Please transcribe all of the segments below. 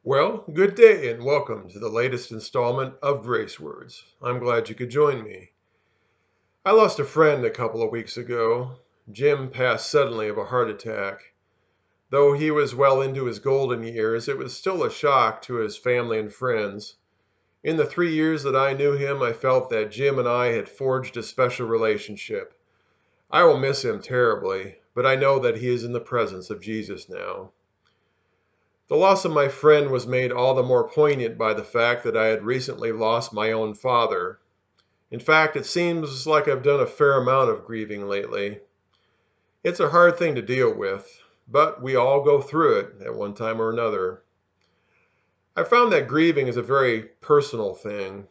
Well, good day and welcome to the latest installment of Grace Words. I'm glad you could join me. I lost a friend a couple of weeks ago. Jim passed suddenly of a heart attack. Though he was well into his golden years, it was still a shock to his family and friends. In the 3 years that I knew him, I felt that Jim and I had forged a special relationship. I will miss him terribly, but I know that he is in the presence of Jesus now. The loss of my friend was made all the more poignant by the fact that I had recently lost my own father. In fact, it seems like I've done a fair amount of grieving lately. It's a hard thing to deal with, but we all go through it at one time or another. I found that grieving is a very personal thing.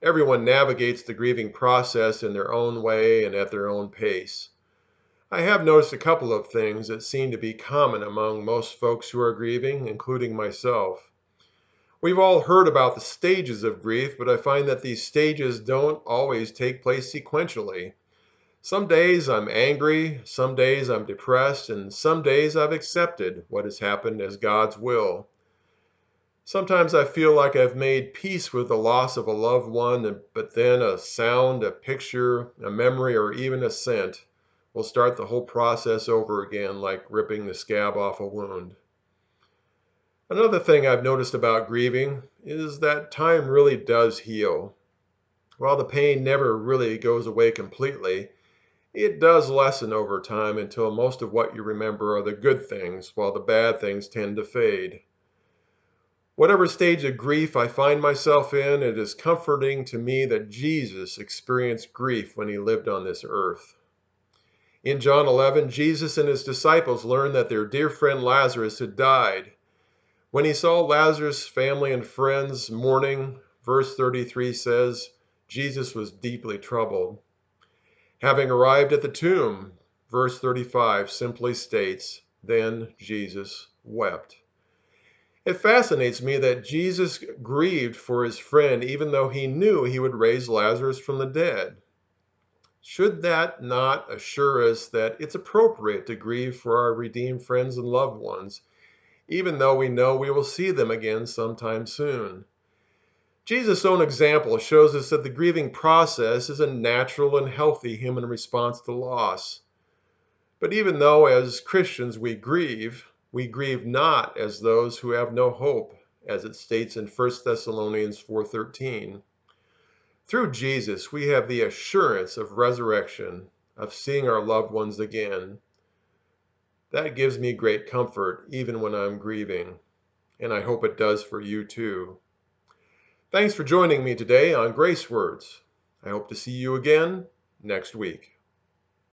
Everyone navigates the grieving process in their own way and at their own pace. I have noticed a couple of things that seem to be common among most folks who are grieving, including myself. We've all heard about the stages of grief, but I find that these stages don't always take place sequentially. Some days I'm angry, some days I'm depressed, and some days I've accepted what has happened as God's will. Sometimes I feel like I've made peace with the loss of a loved one, but then a sound, a picture, a memory, or even a scent will start the whole process over again, like ripping the scab off a wound. Another thing I've noticed about grieving is that time really does heal. While the pain never really goes away completely, it does lessen over time until most of what you remember are the good things, while the bad things tend to fade. Whatever stage of grief I find myself in, it is comforting to me that Jesus experienced grief when he lived on this earth. In John 11, Jesus and his disciples learned that their dear friend Lazarus had died. When he saw Lazarus' family and friends mourning, verse 33 says, Jesus was deeply troubled. Having arrived at the tomb, verse 35 simply states, then Jesus wept. It fascinates me that Jesus grieved for his friend even though he knew he would raise Lazarus from the dead. Should that not assure us that it's appropriate to grieve for our redeemed friends and loved ones, even though we know we will see them again sometime soon? Jesus' own example shows us that the grieving process is a natural and healthy human response to loss. But even though as Christians we grieve not as those who have no hope, as it states in 1 Thessalonians 4:13. Through Jesus, we have the assurance of resurrection, of seeing our loved ones again. That gives me great comfort even when I'm grieving, and I hope it does for you too. Thanks for joining me today on Grace Words. I hope to see you again next week.